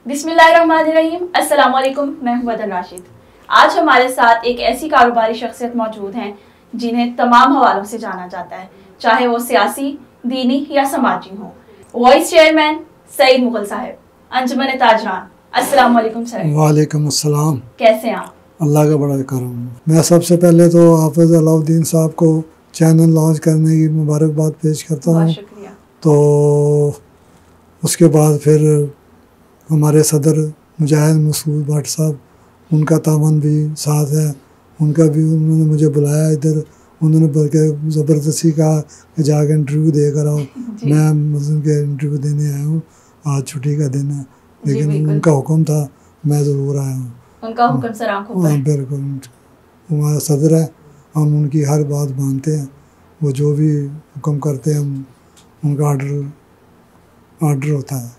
बिस्मिल्लाहिर्रहमानिर्रहीम। अस्सलाम वालेकुम, मैं हूं बदर राशिद। आज हमारे साथ एक ऐसी कारोबारी शख्सियत मौजूद हैं जिन्हें तमाम हवालों से जाना जाता है, चाहे वो सियासी, दीनी या समाजी हो। वाइस चेयरमैन सईद मुगल साहब, अंजुमन ताजरान। अस्सलाम वालेकुम सर। वालेकुम अस्सलाम। कैसे हैं आप? अल्लाह का बड़ा करम। मैं सबसे पहले तो हाफिज अलाउद्दीन साहब को चैनल लॉन्च करने की मुबारकबाद पेश करता हूँ। शुक्रिया। तो उसके बाद फिर हमारे सदर मुजाहिद मसूद भट्ट साहब, उनका तावन भी साथ है। उनका भी उन्होंने मुझे बुलाया इधर, उन्होंने बल्कि ज़बरदस्ती कहा कि जाकर इंटरव्यू दे कर आओ। मैं मतलब के इंटरव्यू देने आया हूँ, आज छुट्टी का दिन है, लेकिन उनका हुक्म था, मैं ज़रूर आया हूँ। उनका हुक्म सर आंखों पर। बिल्कुल, हमारा सदर है, हम उनकी हर बात मानते हैं। वो जो भी हुक्म करते हैं हम उनका आर्डर होता है।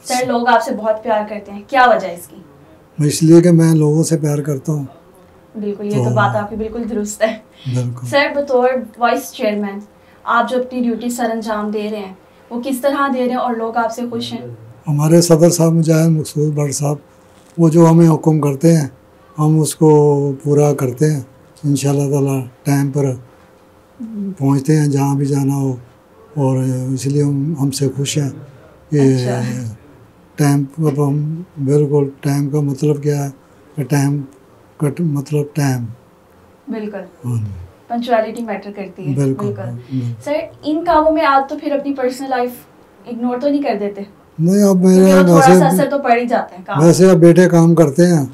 सर, लोग आपसे बहुत प्यार करते हैं, क्या वजह है इसकी? इसलिए कि मैं लोगों से प्यार करता हूँ। बिल्कुल, ये तो बात आपकी बिल्कुल दुरुस्त है। बिल्कुल। सर, बतौर वाइस चेयरमैन आप जो अपनी ड्यूटी सर अंजाम दे रहे हैं वो किस तरह दे रहे हैं और लोग आपसे खुश हैं? हमारे सदर साहब मुजाहिद मसूद भट्ट साहब, वो जो हमें हुक्म करते हैं हम उसको पूरा करते हैं। इंशाअल्लाह ताला टाइम पर पहुँचते हैं जहाँ भी जाना हो, और इसलिए हमसे खुश हैं कि टाइम, अब हम बिल्कुल टाइम का मतलब क्या है, टाइम का मतलब टाइम। बिल्कुल, पंक्चुअलिटी मैटर करती है। बिल्कुल। सर, इन कामों में आप तो फिर अपनी पर्सनल लाइफ इग्नोर तो नहीं कर देते? नहीं, अब मेरे थोड़ा सा असर तो पड़ ही जाता है काम। वैसे अब बेटे काम करते हैं,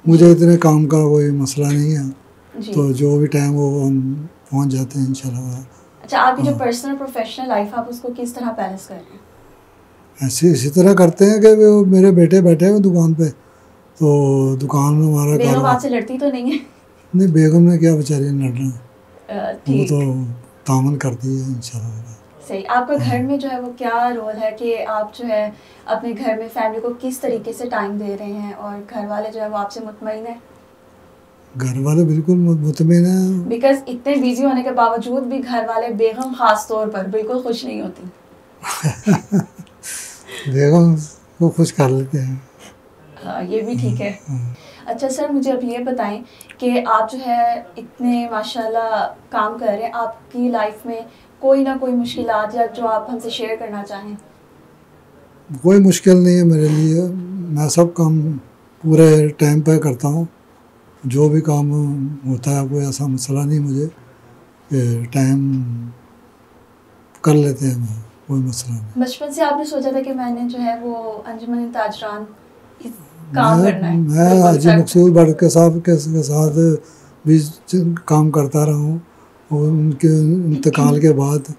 मुझे इतने काम का कोई मसला नहीं है, तो जो भी टाइम हो हम पहुंच जाते हैं इंशाल्लाह। अच्छा, आपकी जो पर्सनल प्रोफेशनल लाइफ आप उसको किस तरह बैलेंस कर रहे हैं? ऐसे इसी तरह करते हैं कि वो मेरे बेटे बैठे हैं दुकान पे, तो दुकान में हमारा बेगम आपसे लड़ती तो नहीं है? नहीं, बेगम ने क्या बेचारी लड़ना, वो तो तामन करती है इंशाल्लाह। सही। आपका घर में जो है वो क्या रोल है कि आप जो है अपने घर में फैमिली को किस तरीके से टाइम दे रहे हैं, और घर वाले जो है वो आपसे मुतमईन है? घर वाले बिल्कुल मुतमईन है, बिकॉज इतने बिजी होने के बावजूद भी घर वाले बेगम खास तौर पर बिल्कुल खुश नहीं होती। बेगम को खुश कर लेते हैं। हाँ, ये भी ठीक है। अच्छा सर, मुझे अब ये बताएं कि आप जो है इतने माशाल्लाह काम कर रहे हैं, आपकी लाइफ में कोई ना कोई मुश्किलात या जो आप हमसे शेयर करना चाहें? कोई मुश्किल नहीं है मेरे लिए, मैं सब काम पूरे टाइम पर करता हूँ। जो भी काम होता है कोई ऐसा मसला नहीं मुझे, टाइम कर लेते हैं, मैं कोई मसला नहीं। बचपन से आपने सोचा था कि मैंने जो है वो अंजुमन ताजरान काम करना है? मैं हाजी मकसूद भट्ट के साथ भी काम करता रहा हूँ, और उनके इंतकाल के बाद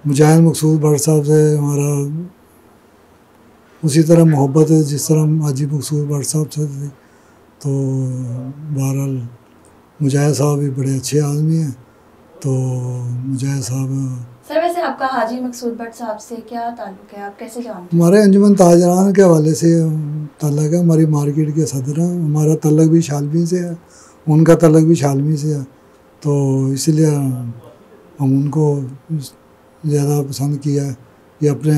मुजाहिद मकसूद भट्ट साहब से हमारा उसी तरह मोहब्बत है जिस तरह हाजी मकसूद भट्ट साहब से थी। तो बहरहाल मुजाहिद साहब भी बड़े अच्छे आदमी हैं, तो मुजाहिद साहब। सर, वैसे आपका हाजी मकसूद भट्ट साहब से क्या ताल्लुक है, आप कैसे जानते हैं? हमारे अंजुमन ताजरान के हवाले से ताल्लुक है, हमारी मार्केट के सदर हैं। हमारा ताल्लुक भी शालमी से है, उनका ताल्लुक भी शालमी से है, तो इसलिए हम उनको ज़्यादा पसंद किया है कि अपने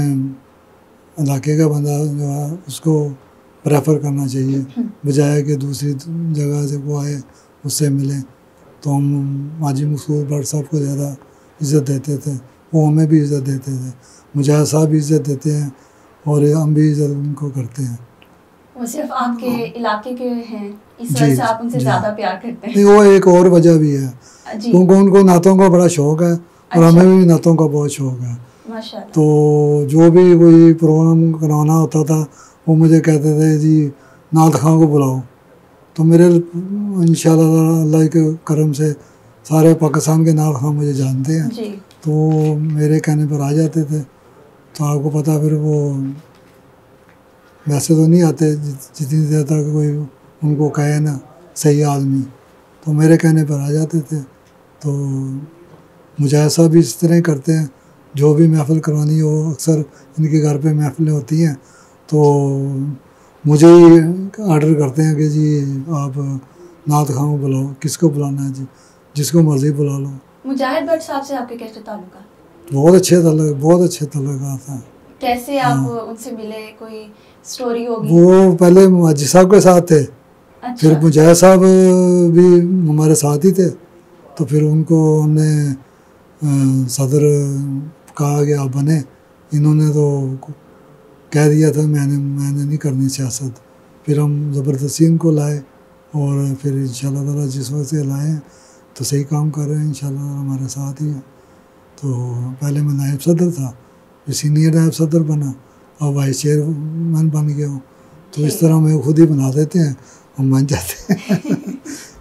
इलाके का बंदा जो है उसको प्रेफर करना चाहिए, बजाय कि दूसरी जगह से वो आए उससे मिले। तो हम हाजी मकसूद भट्ट साहब को ज़्यादा इज़्ज़त देते थे, वो हमें भी इज़्ज़त देते थे, मुजाहिद साहब भी इज़्ज़त देते हैं, और हम भी इज़्ज़त उनको करते हैं। वो सिर्फ आपके इलाके के हैं, इस वजह से आप उनसे ज़्यादा प्यार करते हैं? नहीं, वो एक और वजह भी है, क्योंकि उनको नातों का बड़ा शौक़ है, और हमें भी नातों का बहुत शौक़ है। माशाल्लाह। तो जो भी कोई प्रोग्राम कराना होता था वो मुझे कहते थे जी नात खां को बुलाओ, तो मेरे इंशाल्लाह अल्लाह के करम से सारे पाकिस्तान के नात खां मुझे जानते हैं, तो मेरे कहने पर आ जाते थे। तो आपको पता, फिर वो वैसे तो नहीं आते जितनी देर तक कोई उनको कहे ना सही आदमी, तो मेरे कहने पर आ जाते थे। तो मुजाहिद साहब भी इस तरह करते हैं, जो भी महफ़िल करवानी हो, अक्सर इनके घर पे महफ़िलें होती हैं, तो मुझे ही आर्डर करते हैं कि जी आप नात खां को बुलाओ, किसको बुलाना है जी, जिसको मर्ज़ी बुला लो। मुजाहिद भट्ट साहब से आपके कैसे ताल्लुकात? बहुत अच्छे ताल्लुकात हैं। कैसे आप हाँ। उनसे मिले, कोई स्टोरी होगी? वो पहले माजी साहब के साथ थे, अच्छा। फिर मुजाहिद साहब भी हमारे साथ ही थे, तो फिर उनको हमने सदर कहा कि आप बने। इन्होंने तो कह दिया था मैंने नहीं करनी सियासत। फिर हम ज़बरदस्ती इनको लाए और फिर इंशाल्लाह ताला जिस वक्त से लाए हैं तो सही काम कर रहे हैं इंशाल्लाह, हमारे साथ ही हैं। तो पहले मैं नायब सदर था, फिर सीनियर नायब सदर बना और वाइस चेयरमैन बन गया हूँ। तो इस तरह हमें खुद ही बना देते हैं, हम बन जाते हैं।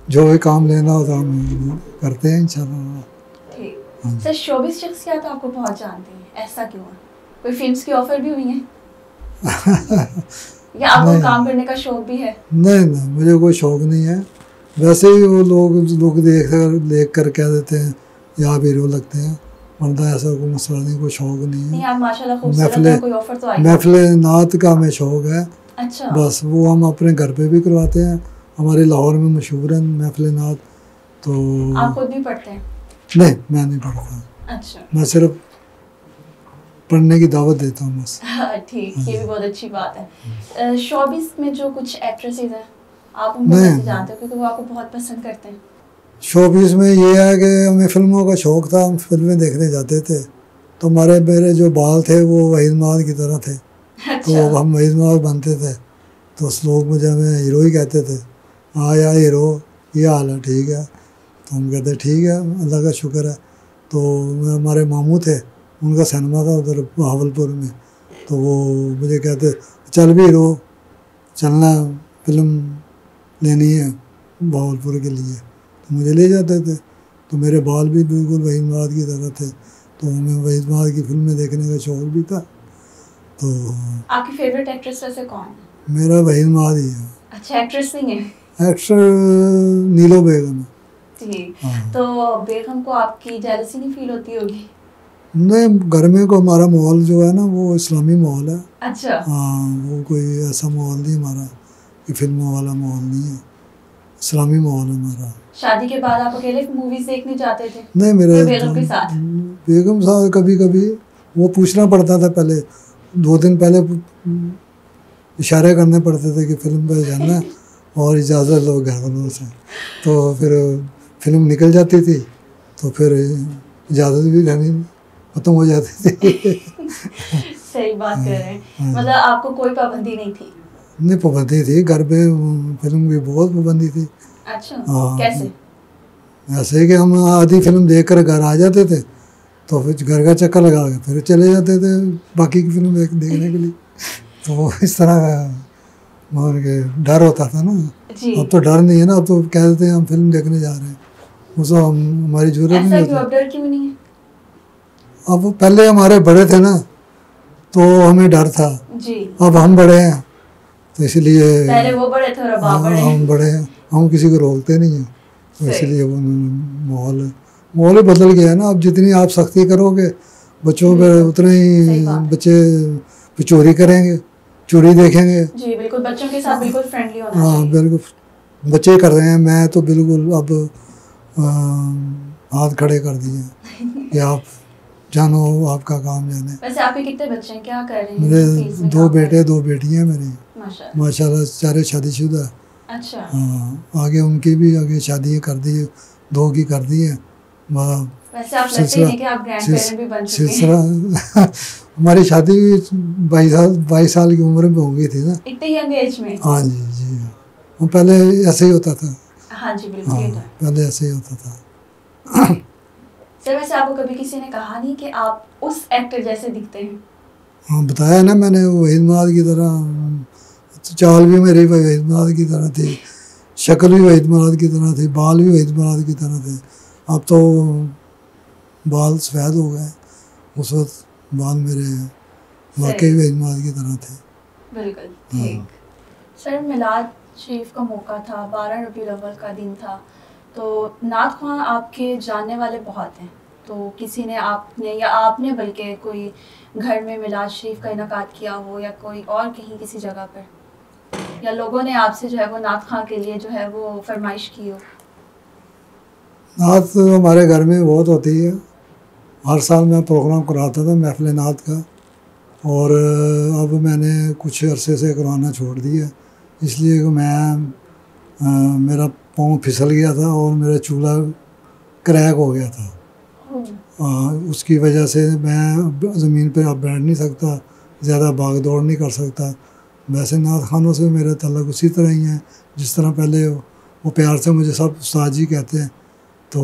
जो भी काम लेना होता हम करते हैं इंशाल्लाह। ठीक। सर शोबिस शख्सियत आपको बहुत जानती हैं, ऐसा क्यों है? कोई फिल्म्स की ऑफर भी हुई है या आपको काम करने का शौक भी है? नहीं, मुझे कोई शौक नहीं है। वैसे ही वो लोग देख कर कह देते हैं या आप हीरो लगते हैं, वरना ऐसा कोई मसला नहीं, कोई शौक नहीं है। नहीं, आप माशाल्लाह खूबसूरत हैं, कोई ऑफर तो आई? महफिल नात का हमें शौक है। अच्छा। बस वो हम अपने घर पे भी करवाते हैं, हमारे लाहौर में मशहूर है महफिल नात। तो आप खुद भी पढ़ते हैं? नहीं, मैं नहीं पढ़ता। अच्छा। मैं सिर्फ पढ़ने की दावत देता हूँ बस। ठीक, ये भी बहुत अच्छी बात है। शोबिस में जो कुछ एक्ट्रेसेस हैं, आप उनको कैसे जानते हो, क्योंकि वो आपको बहुत पसंद करते हैं? शोबिस में ये है कि हमें फिल्मों का शौक था, हम फिल्में देखने जाते थे, तो मेरे जो बाल थे वो वहीद महल की तरह थे। अच्छा। तो हम वहीद महल बनते थे, तो लोग मुझे हमें हीरो ही कहते थे। हाँ यार हीरो, ये हाल है, ठीक है। तो हम कहते ठीक है, अल्लाह का शुक्र है। तो हमारे मामू थे, उनका सिनेमा था उधर बहावलपुर में, तो वो मुझे कहते चल भी हीरो, चलना फिल्म लेनी है बहावलपुर के लिए। तो मुझे ले जाते थे, तो मेरे बाल भी बिल्कुल वहीद महल की तरह थे, तो हमें वहीद महल की फिल्में देखने का शौक भी था। तो आपकी फेवरेट एक्ट्रेस वैसे कौन है? मेरा वहीद महल ही है। अच्छा, एक्ट्रेस नहीं है? एक्टर नीलो बेगम है। ठीक। हाँ। तो बेगम को आपकी जेलसी नहीं फील होती होगी? नहीं, घर में को हमारा माहौल जो है ना वो इस्लामी माहौल है। अच्छा। हाँ, वो कोई ऐसा माहौल नहीं हमारा कि फिल्मों वाला माहौल नहीं है, इस्लामी माहौल है हमारा। शादी के बाद आप अकेले मूवीज देखने जाते थे? नहीं, मेरे बेगम के साथ? बेगम साथ कभी कभी वो पूछना पड़ता था, पहले 2 दिन पहले इशारे करने पड़ते थे कि फिल्म पर जाना है और इजाज़त लो घर वालों से। तो फिर फिल्म निकल जाती थी, तो फिर इजाज़त भी लेनी खत्म हो जाती थी। सही बात कर रहे हैं। मतलब आपको कोई पाबंदी नहीं थी? नहीं, पाबंदी थी घर पे, फिल्म की बहुत पाबंदी थी। अच्छा। हाँ। कैसे? ऐसे कि हम आधी फिल्म देख कर घर आ जाते थे, तो फिर घर का चक्कर लगा के फिर चले जाते थे बाकी की फिल्म देखने के लिए। तो इस तरह का और के डर होता था ना। जी। अब तो डर नहीं है ना, अब तो कह देते हैं हम फिल्म देखने जा रहे हैं, उसको हमारी जरूरत नहीं होती। अब डर क्यों नहीं है? अब पहले हमारे बड़े थे ना, तो हमें डर था। जी। अब हम बड़े हैं, तो इसलिए पहले वो बड़े थे और अब आप बड़े हैं। हम बड़े हैं, हम किसी को रोकते नहीं हैं, तो इसलिए वो माहौल ही बदल गया है ना। अब जितनी आप सख्ती करोगे बच्चों पे, उतने ही बच्चे चोरी करेंगे, चोरी देखेंगे। जी बिल्कुल, बच्चों के साथ बिल्कुल फ्रेंडली होना चाहिए। हाँ बिल्कुल, बच्चे कर रहे हैं, मैं तो बिल्कुल अब हाथ खड़े कर दिए कि आप जानो, आपका काम जाने। वैसे आपके कितने बच्चे हैं, क्या कर रहे हैं? मेरे 2 बेटे 2 बेटियां मेरी, माशाल्लाह। सारे शादीशुदा। अच्छा। हाँ, आगे उनकी भी आगे शादी कर दी, 2 की कर दी है। वैसे आप लगते हैं कि आप ग्रैंडपेरेंट भी बन चुके हैं। हमारी शादी 22 साल की उम्र में हो गई थी ना, इतने यंग एज में। हाँ जी जी, वो पहले ऐसे ही होता था। हाँ जी बिल्कुल। हाँ, पहले ऐसे ही होता था। सर वैसे आपको कभी किसी ने कहा नहीं कि आप उस एक्टर जैसे दिखते हैं? हाँ, बताया ना मैंने, वहीद महल की तरह, चाल भी मेरी वहीद महल की तरह थी, शक्ल भी वहीद महल की तरह थी, बाल भी वहीद महल की तरह थे। अब तो बाल सफ़ेद हो गए, उस वक्त बाल मेरे वाकई वहीद महल की तरह थे। बिल्कुल ठीक। सर मिलाद शरीफ का मौका था, 12 रबीउल अव्वल का दिन था, तो नात ख्वां आपके जानने वाले बहुत हैं, तो किसी ने आपने बल्कि कोई घर में मिलाद शरीफ का इनकाद किया हो या कोई और कहीं किसी जगह पर, या लोगों ने आपसे जो है वो नात ख्वां के लिए जो है वो फरमाइश की हो? नात हमारे घर में बहुत होती है, हर साल मैं प्रोग्राम कराता था महफिल नात का, और अब मैंने कुछ अरसे से करवाना छोड़ दिया, इसलिए कि मेरा पाँव फिसल गया था और मेरा चूल्हा क्रैक हो गया था। उसकी वजह से मैं ज़मीन पे अब बैठ नहीं सकता, ज़्यादा भाग दौड़ नहीं कर सकता। वैसे नात खानों से मेरा ताल्लुक़ उसी तरह ही है जिस तरह पहले वो प्यार से मुझे सब उस्ताद जी कहते हैं, तो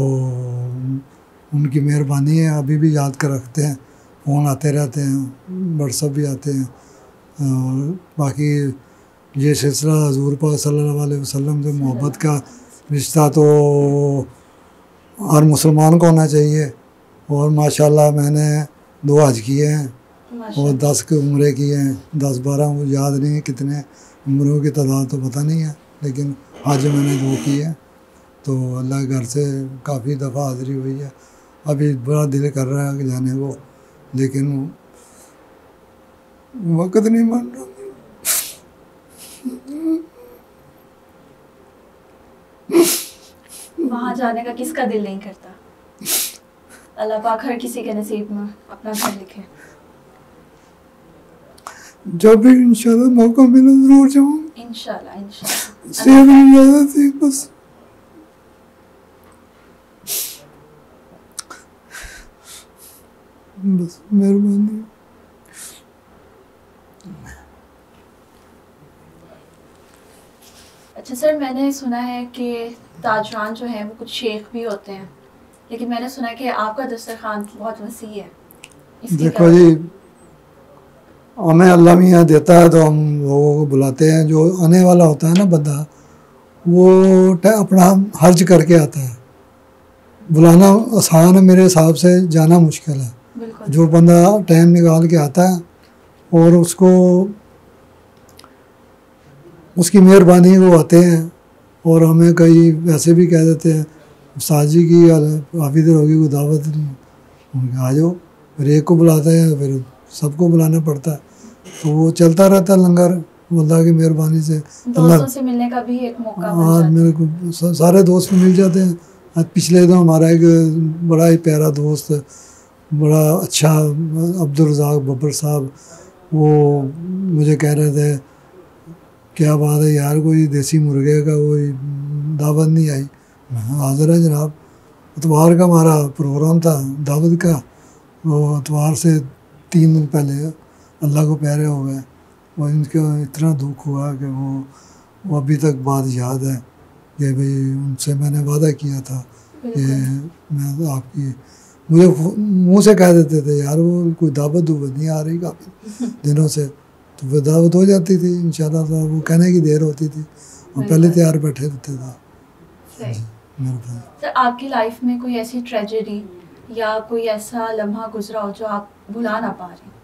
उनकी मेहरबानी है, अभी भी याद कर रखते हैं, फ़ोन आते रहते हैं, व्हाट्सअप भी आते हैं। बाकी ये सिलसिला हज़ूर पाक सल्लल्लाहु अलैहि वसल्लम से मोहब्बत का रिश्ता तो हर मुसलमान को होना चाहिए। और माशाल्लाह मैंने 2 हज किए हैं और 10 के उम्रे किए हैं, 10-12 वो याद नहीं है कितने उम्रों की तादाद तो पता नहीं है, लेकिन हज मैंने 2 किए हैं। तो अल्लाह के घर से काफ़ी दफ़ा हाज़िरी हुई है। अभी बड़ा दिल कर रहा है कि जाने को, लेकिन वक़्त नहीं मान रहा। वहाँ जाने का किसका दिल नहीं करता। अल्लाह पाक हर किसी के नसीब में अपना घर लिखे। जब भी इंशाल्लाह मौका मिले जरूर जाऊँ। इंशाल्लाह इंशाल्लाह। सेहत में ज़्यादा थी बस। मेहरबानी। अच्छा सर, मैंने सुना है कि ताजरान जो है वो कुछ शेख भी होते हैं, लेकिन मैंने सुना है कि आपका दस्तरखान बहुत वसी है। देखो जी, हमें अल्लाह मियाँ देता है तो हम लोगों को बुलाते हैं। जो आने वाला होता है ना बंदा, वो अपना हर्ज करके आता है। बुलाना आसान है मेरे हिसाब से, जाना मुश्किल है। जो बंदा टाइम निकाल के आता है और उसको उसकी मेहरबानी वो आते हैं। और हमें कई वैसे भी कह देते हैं साजी की काफ़ी देर होगी कोई दावत नहीं, उनके आ जाओ। फिर एक को बुलाते हैं, फिर सबको बुलाना पड़ता है, तो वो चलता रहता है लंगर अल्लाह की मेहरबानी से। दोस्तों से मिलने का भी एक मौका मिल हाँ, मेरे को सारे दोस्त मिल जाते हैं। पिछले दिनों हमारा एक बड़ा ही प्यारा दोस्त, बड़ा अच्छा अब्दुल रज़ाक बब्बर साहब, वो मुझे कह रहे थे क्या बात है यार, कोई देसी मुर्गे का कोई दावत नहीं आई। हाज़िर है जनाब। इतवार का हमारा प्रोग्राम था दावत का, वो इतवार से 3 दिन पहले अल्लाह को प्यारे हो गए। और इनका इतना दुख हुआ कि वो अभी तक बात याद है कि भाई उनसे मैंने वादा किया था कि मैं आपकी, मुझे मुँह से कह देते थे यार वो कोई दावत नहीं आ रही काफ़ी दिनों से, तो फिर दावत हो जाती थी इंशाल्लाह। तो वो कहने की देर होती थी, हम पहले तैयार बैठे रहते थे। सर, आपकी लाइफ में कोई ऐसी ट्रेजेडी या कोई ऐसा लम्हा गुजरा हो जो आप भुला ना पा रहे?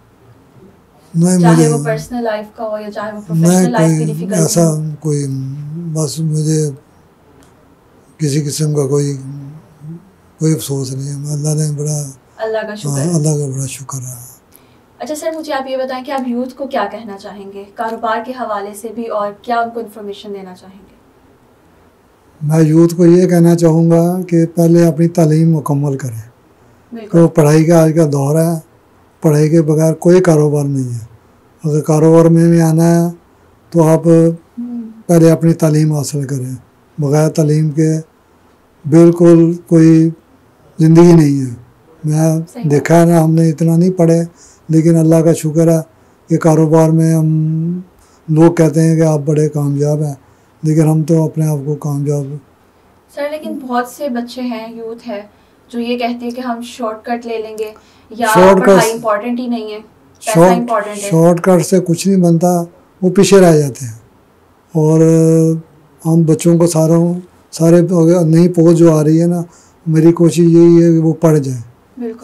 नहीं, चाहे वो पर्सनल लाइफ का हो या चाहे वो प्रोफेशनल लाइफ की डिफिकल्टी। ऐसा कोई, बस मुझे किसी किस्म का कोई अफसोस नहीं है। अल्लाह ने बड़ा, अल्लाह का शुक्र, अल्लाह का बड़ा शुक्र है। अच्छा सर, मुझे आप ये बताएं कि आप यूथ को क्या कहना चाहेंगे कारोबार के हवाले से भी, और क्या उनको इन्फॉर्मेशन देना चाहेंगे? मैं यूथ को ये कहना चाहूँगा कि पहले अपनी तालीम मुकम्मल करें। तो पढ़ाई का आज का दौर है, पढ़ाई के बगैर कोई कारोबार नहीं है। अगर कारोबार में आना है तो आप पहले अपनी तालीम हासिल करें। बगैर तालीम के बिल्कुल कोई ज़िंदगी नहीं है। मैं देखा है ना, हमने इतना नहीं पढ़े, लेकिन अल्लाह का शुक्र है कि कारोबार में हम, लोग कहते हैं कि आप बड़े कामयाब हैं, लेकिन हम तो अपने आप को कामयाब। सर लेकिन बहुत से बच्चे हैं, यूथ है, जो ये कहते हैं कि हम शॉर्टकट ले लेंगे या पढ़ाई इम्पोर्टेंट ही नहीं है, पैसा इम्पोर्टेंट है। शॉर्टकट से कुछ नहीं बनता, वो पीछे रह जाते हैं। और हम बच्चों को सारे नई पहुँच जो आ रही है ना, मेरी कोशिश यही है कि वो पढ़ जाए।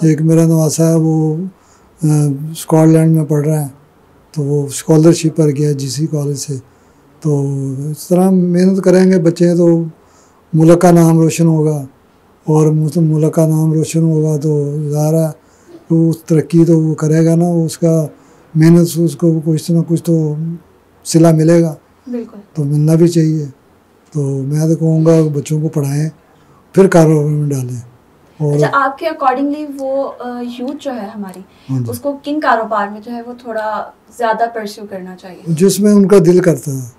एक मेरा नवासा है, वो स्कॉटलैंड में पढ़ रहा है, तो वो स्कॉलरशिप पर गया GC कॉलेज से। तो इस तरह मेहनत करेंगे बच्चे तो मुल्क का नाम रोशन होगा, और मुल्क का नाम रोशन होगा तो ज़ाहिर है तो उस तरक्की तो वो करेगा ना, उसका मेहनत से उसको कुछ ना कुछ तो सिला मिलेगा। तो मिलना भी चाहिए। तो मैं तो कहूँगा बच्चों को पढ़ाएं, फिर कारोबार में डालें। और अच्छा, आपके अकॉर्डिंगली वो यूथ जो है हमारी, हाँ जी, उसको किन कारोबार में जो है वो थोड़ा ज्यादा परस्यू करना चाहिए? जिसमें उनका दिल करता है,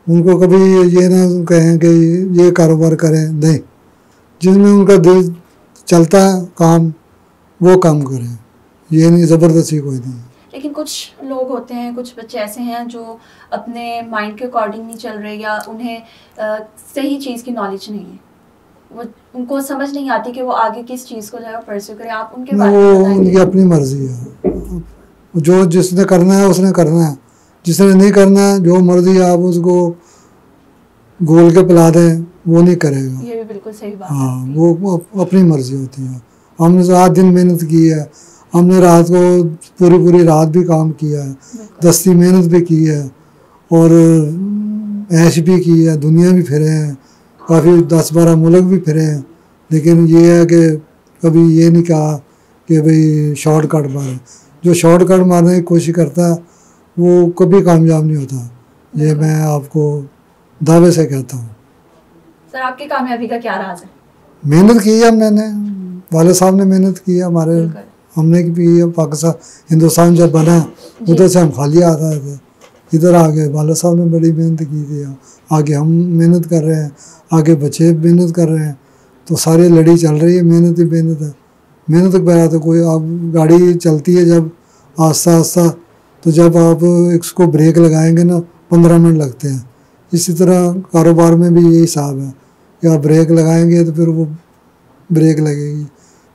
उनको कभी ये ना कहें कि ये कारोबार करें, नहीं, जिसमें उनका दिल चलता है काम, वो काम करें, ये नहीं ज़बरदस्ती कोई नहीं। लेकिन कुछ लोग होते हैं, कुछ बच्चे ऐसे हैं जो अपने माइंड के अकॉर्डिंग नहीं चल रहे, या उन्हें सही चीज़ की नॉलेज नहीं है, वो उनको समझ नहीं आती कि वो आगे किस चीज़ को जो है परस्यू करें। आप उनके बारे में वो बताएंगे? उनकी अपनी मर्जी है, जो जिसने करना है उसने करना है, जिसने नहीं करना है, जो मर्जी आप उसको गोल के पिला दें वो नहीं करेगा। ये भी बिल्कुल सही बात है। हाँ, वो अपनी मर्जी होती है। हमने रात दिन मेहनत की है, हमने रात को पूरी पूरी रात भी काम किया है, बिल्कुल। दस्ती मेहनत भी की है, और ऐश भी की है, दुनिया भी फिरे हैं, काफ़ी 10-12 मुल्क भी फिरे हैं, लेकिन ये है कि कभी ये नहीं कहा कि भाई शॉर्टकट मारे। जो शॉर्टकट मारने की कोशिश करता है वो कभी कामयाब नहीं होता, ये मैं आपको दावे से कहता हूँ। सर, आपकी कामयाबी का क्या राज है? मेहनत की है मैंने, वाले साहब ने मेहनत की है, हमारे बिल्कुल। हमने भी पाकिस्तान हिंदुस्तान जब बना उधर से हम खाली आ रहे थे, इधर आ गए, वाले साहब ने बड़ी मेहनत की थी, आगे हम मेहनत कर रहे हैं, आगे बच्चे मेहनत कर रहे हैं, तो सारी लड़ी चल रही है, मेहनत ही मेहनत है। मेहनत के बगैर तो कोई, आप गाड़ी चलती है जब आस्ता आस्ता, तो जब आप इसको ब्रेक लगाएंगे ना 15 मिनट लगते हैं, इसी तरह कारोबार में भी यही हिसाब है कि आप ब्रेक लगाएंगे तो फिर वो ब्रेक लगेगी,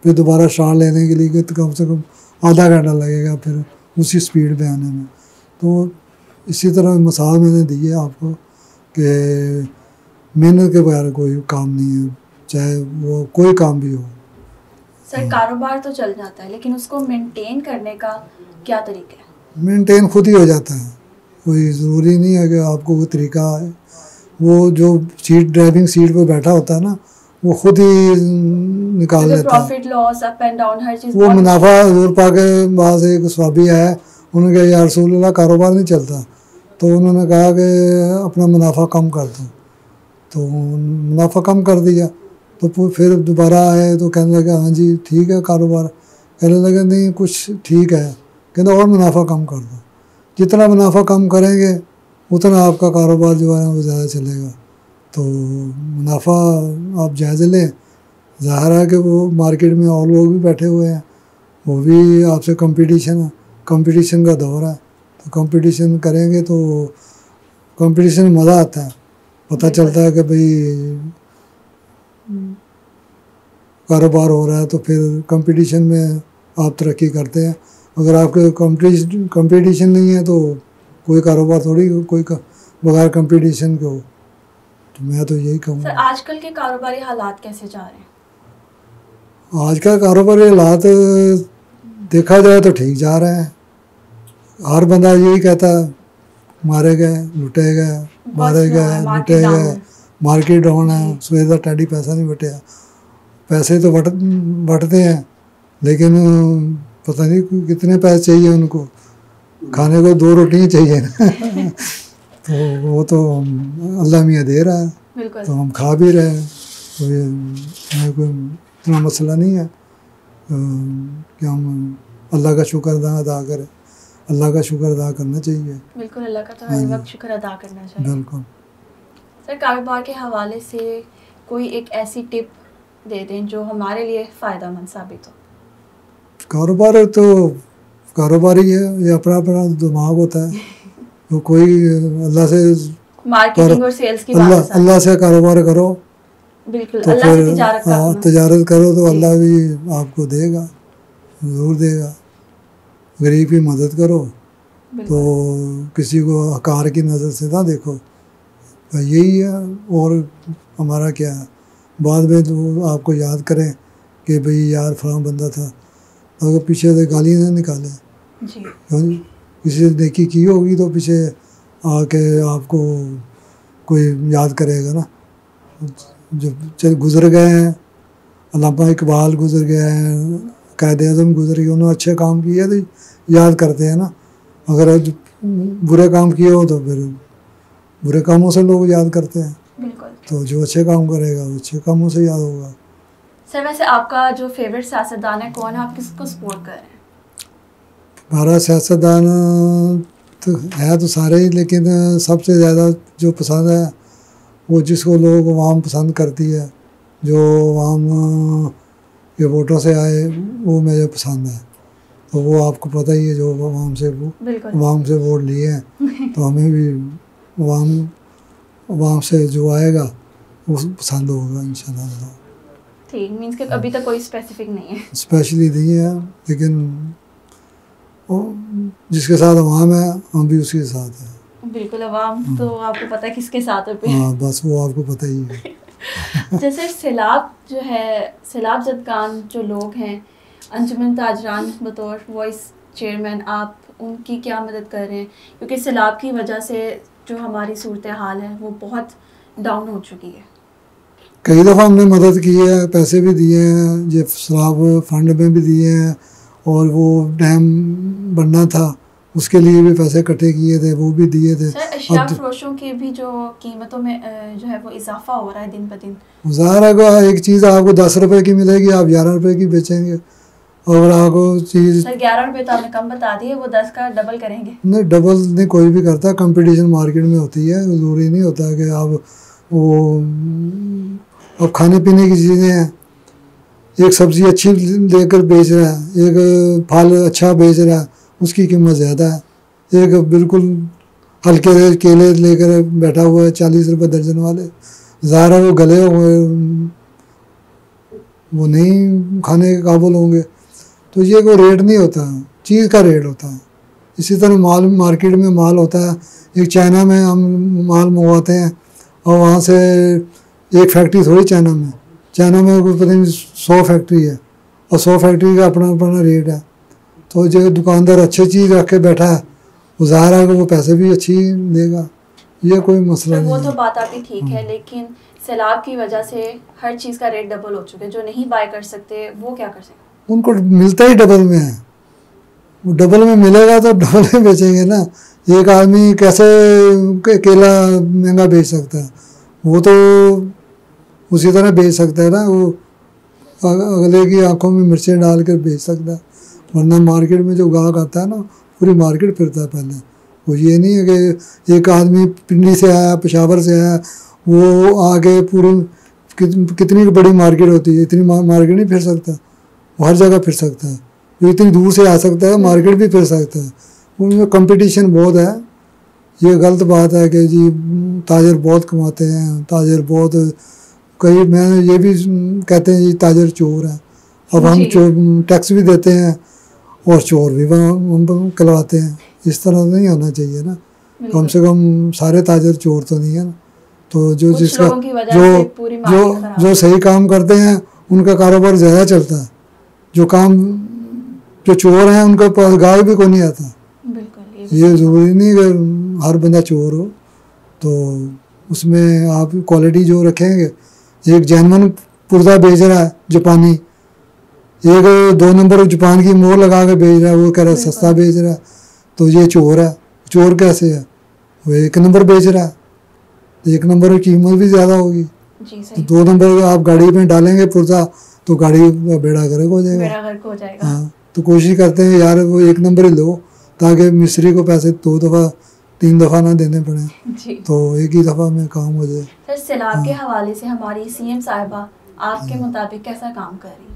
फिर दोबारा स्टार्ट लेने के लिए तो कम से कम आधा घंटा लगेगा फिर उसी स्पीड पे आने में। तो इसी तरह मिसाल मैंने दी है आपको कि मेहनत के बगैर कोई काम नहीं है, चाहे वो कोई काम भी हो। सर, कारोबार तो चल जाता है, लेकिन उसको मेंटेन करने का क्या तरीका है? मेंटेन खुद ही हो जाता है, कोई ज़रूरी नहीं है कि आपको वो तरीका है। वो जो ड्राइविंग सीट पर बैठा होता है ना, वो खुद ही निकाल लेता है। Profit loss, up and down, हर चीज वो मुनाफा हजूर पाक के पास एक स्वाबी आया, उन्होंने कहा या रसूलुल्लाह कारोबार नहीं चलता, तो उन्होंने कहा कि अपना मुनाफा कम कर दो, तो मुनाफा कम कर दिया, तो फिर दोबारा आए तो कहने लगे हाँ जी ठीक है कारोबार, कहने लगे नहीं कुछ ठीक है, कहते और मुनाफा कम कर दो, जितना मुनाफा कम करेंगे उतना आपका कारोबार जो है वो ज़्यादा चलेगा। तो मुनाफा आप जायज़े लें, ज़ाहिर है कि वो मार्केट में और लोग भी बैठे हुए हैं, वो भी आपसे कंपटीशन है, कंपटीशन का दौर है, तो कंपटीशन करेंगे तो कंपटीशन में मज़ा आता है, पता चलता है कि भाई कारोबार हो रहा है, तो फिर कंपटीशन में आप तरक्की करते हैं। अगर आपके कंपटीशन नहीं है तो कोई कारोबार थोड़ी कोई बगैर कंपटीशन के हो, तो मैं तो यही सर, कहूँगा। आजकल के कारोबारी हालात कैसे जा रहे हैं? आज का कारोबारी हालात देखा जाए तो ठीक जा रहे हैं, हर बंदा यही कहता है मारे गए लुटे गए, मारे गए लुटे गए, मार्केट डाउन है, सवेर का टैडी पैसा नहीं बटिया, पैसे तो बटते हैं, लेकिन पता नहीं कितने पैसे चाहिए उनको, खाने को 2 रोटी चाहिए ना तो वो तो अल्लाह मियाँ दे रहा है, बिल्कुल। तो हम खा भी रहे हैं, तो ये कोई इतना मसला नहीं है कि हम अल्लाह का शुक्र अदा करें, अल्लाह का शुक्र अदा करना चाहिए। बिल्कुल, अल्लाह का तो हर वक्त शुक्र अदा करना चाहिए। बिल्कुल। सर, कारोबार के हवाले से कोई एक ऐसी टिप दे दें जो हमारे लिए फ़ायदेमंद साबित हो। कारोबार तो कारोबारी है, ये अपना अपना दिमाग होता है, तो कोई अल्लाह से मार्केटिंग और सेल्स की बात है। अल्लाह से कारोबार करो, बिल्कुल, तो अल्लाह से फिर तिजारत करना। तजारत करो तो अल्लाह भी आपको देगा, ज़रूर देगा। गरीब की मदद करो, तो किसी को हकार की नज़र से ना देखो, तो यही है। और हमारा क्या है, बाद में तो आपको याद करें कि भाई यार फलां बंदा था, अगर पीछे से गाली ना निकाले जी। किसी से नेकी की होगी तो पीछे आके आपको कोई याद करेगा ना। जब चल गुज़र गए हैं, अल्लामा इकबाल गुज़र गए हैं, कायद आज़म गुज़र गए, उन्होंने अच्छे काम किए तो याद करते हैं ना, अगर बुरे काम किए हो तो फिर बुरे कामों से लोग याद करते हैं, बिल्कुल। तो जो अच्छे काम करेगा वो अच्छे कामों से याद होगा। सर वैसे आपका जो फेवरेट सियासतदान है कौन है, आप किसको सपोर्ट कर रहे हैं? हमारा सियासतदान तो है तो सारे ही, लेकिन सबसे ज़्यादा जो पसंद है वो जिसको लोग आवाम पसंद करती है, जो आवाम के वोटों से आए, वो मुझे पसंद है। तो वो आपको पता ही है, जो आवाम से वोट लिए हैं तो हमें भी आवाम से जो आएगा वो पसंद होगा इंशाल्लाह। ठीक, मींस कि अभी तक कोई स्पेसिफिक नहीं है? स्पेशली नहीं है, लेकिन जिसके साथ अवाम है हम भी उसके साथ हैं। बिल्कुल, अवाम तो आपको पता है किसके साथ है। हाँ, बस वो आपको पता ही है। जैसे सैलाब जो है, सैलाब ज़दगान जो लोग हैं, अंजुमन ताजरान बतौर वाइस चेयरमैन आप उनकी क्या मदद कर रहे हैं? क्योंकि सैलाब की वजह से जो हमारी सूरत हाल है वो बहुत डाउन हो चुकी है। कई दफ़ा हमने मदद की है, पैसे भी दिए हैं, ये सैलाब फंड में भी दिए हैं, और वो डैम बनना था उसके लिए भी पैसे इकट्ठे किए थे, वो भी दिए थे। सर अशिया फरोशों की भी जो कीमतों में जो है वो इजाफा हो रहा है दिन ब दिन। ज़ाहिर है, एक चीज़ आपको 10 रुपए की मिलेगी, आप 11 रुपए की बेचेंगे, और आपको चीज़ सर 11 रुपए तो आपने कम बता दिए, वो 10 का डबल करेंगे? नहीं, डबल नहीं कोई भी करता, कंपटीशन मार्केट में होती है, ज़रूरी नहीं होता कि आप वो, अब खाने पीने की चीज़ें हैं, एक सब्ज़ी अच्छी लेकर बेच रहा है, एक फल अच्छा बेच रहा है, उसकी कीमत ज़्यादा है। एक बिल्कुल हल्के केले लेकर बैठा हुआ है 40 रुपये दर्जन वाले, ज़ाहिर है वो गले हुए, वो नहीं खाने के काबिल होंगे। तो ये कोई रेट नहीं होता, चीज़ का रेट होता है। इसी तरह माल मार्केट में माल होता है, एक चाइना में हम माल मंगवाते हैं और वहाँ से एक फैक्ट्री थोड़ी चाइना में कोई पता नहीं 100 फैक्ट्री है, और 100 फैक्ट्री का अपना अपना रेट है। तो जो दुकानदार अच्छी चीज़ रख के बैठा है, वो ज़ाहिर है कि वो पैसे भी अच्छी देगा, ये कोई मसला नहीं। वो तो बात आपकी ठीक है, लेकिन सैलाब की वजह से हर चीज़ का रेट डबल हो चुका है। जो नहीं बाय कर सकते वो क्या कर सकते? उनको मिलता ही डबल में है, वो डबल में मिलेगा तो डबल में बेचेंगे ना। एक आदमी कैसे केला महंगा बेच सकता है? वो तो उसी तरह बेच सकता है ना, वो अगले की आंखों में मिर्चें डाल कर बेच सकता है। वरना मार्केट में जो गाहक आता है ना, पूरी मार्केट फिरता है पहले। वो ये नहीं है कि एक आदमी पिंडी से आया, पेशावर से आया, वो आके पूरी कितनी बड़ी मार्केट होती है, इतनी मार्केट नहीं फिर सकता, वो हर जगह फिर सकता है। जो इतनी दूर से आ सकता है मार्केट भी फिर सकता है, उनमें कंपटीशन बहुत है। ये गलत बात है कि जी ताजर बहुत कमाते हैं, ताजर बहुत, कई मैं ये भी कहते हैं जी ताजर चोर है। अब हम टैक्स भी देते हैं और चोर भी हम कहलाते हैं, इस तरह नहीं होना चाहिए ना। कम से कम सारे ताजर चोर तो नहीं है ना। तो जो जिसका जो सही काम करते हैं उनका कारोबार ज़्यादा चलता है, जो चोर हैं उनका पास गाय भी कोई नहीं आता। ये ज़रूरी नहीं कि हर बंदा चोर हो, तो उसमें आप क्वालिटी जो रखेंगे, एक जैनमन पुर्जा बेच रहा है जापानी, एक 2 नंबर जापान की मोहर लगा के बेच रहा है, वो कह रहा है सस्ता बेच रहा है, तो ये चोर है। चोर कैसे है? वो 1 नंबर बेच रहा है, 1 नंबर की कीमत भी ज़्यादा होगी। तो 2 नंबर आप गाड़ी में डालेंगे पुर्जा तो गाड़ी बेड़ा गर्क हो जाएगा। हाँ, तो कोशिश करते हैं यार वो 1 नंबर ही लो, ताकि मिस्त्री को पैसे 2 दफ़ा 3 दफ़ा ना देने पड़े, तो एक ही दफ़ा में काम हो जाए। सर सैलाब के हवाले से हमारी सीएम साहिबा आपके मुताबिक कैसा काम कर रही है?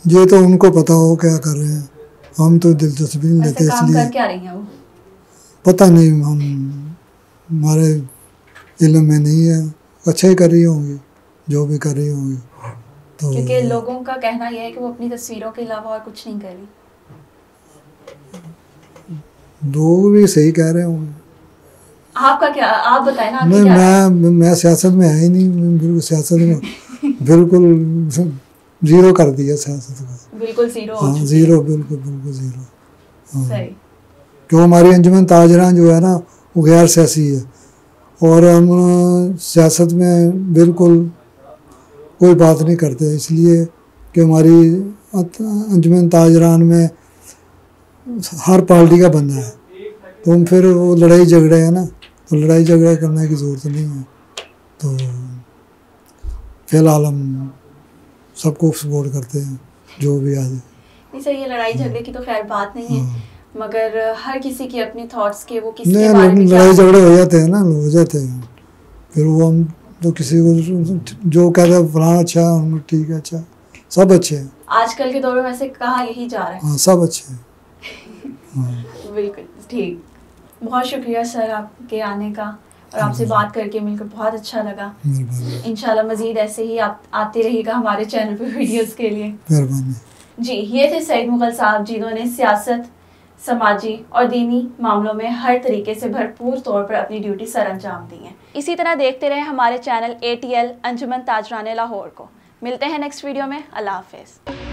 ये तो उनको पता हो क्या कर रहे हैं, हम तो दिलचस्पी नहीं लेते, इसलिए क्या रही हैं वो पता नहीं, हम हमारे इल्म में नहीं है। अच्छा ही कर रही होंगी, जो भी कर रही होंगी। तो क्योंकि लोगों का कहना यह है कि वो अपनी तस्वीरों के अलावा और कुछ नहीं कर रही। लोग भी सही कह रहे होंगे। आपका क्या, आप बताएं ना। नहीं, मैं सियासत में है ही नहीं, बिल्कुल सियासत में बिल्कुल जीरो कर दिया सियासत को, बिल्कुल जीरो। हाँ, जीरो, बिल्कुल जीरो। हाँ, सही। क्यों हमारी अंजुमन ताजरान जो है ना वो गैर सियासी है, और हम सियासत में बिल्कुल कोई बात नहीं करते, इसलिए कि हमारी अंजुमन ताजरान में हर पार्टी का बंदा है। तो हम फिर वो लड़ाई झगड़े है ना, तो लड़ाई झगड़ा करने की ज़रूरत नहीं है। तो फिलहाल हम सबको सपोर्ट करते हैं जो भी आ जाए। नहीं सर, ये लड़ाई झगड़े की तो खैर बात नहीं है, मगर हर किसी की अपनी थॉट्स के वो नहीं, लड़ाई झगड़े हो जाते हैं ना, हो जाते हैं, फिर वो हम तो किसी को जो कहते हैं फलाना अच्छा है, ठीक है, अच्छा, सब अच्छे हैं आजकल के दौर में, वैसे कहा यही जा रहा है। हाँ, सब अच्छे हैं। हाँ। बिल्कुल ठीक, बहुत शुक्रिया सर आपके आने का, और आपसे बात करके मिलकर बहुत अच्छा लगा। इंशाल्लाह मजीद ऐसे ही आप आते रहिएगा हमारे चैनल पर वीडियोस के लिए। मेहरबानी जी, ये थे सईद मुगल साहब, जिन्होंने सियासत, समाजी और दीनी मामलों में हर तरीके से भरपूर तौर पर अपनी ड्यूटी सर अंजाम दी है। इसी तरह देखते रहे हमारे चैनल ATL अंजुमन ताजराने लाहौर को। मिलते हैं नेक्स्ट वीडियो में। अल्लाह हाफिज़।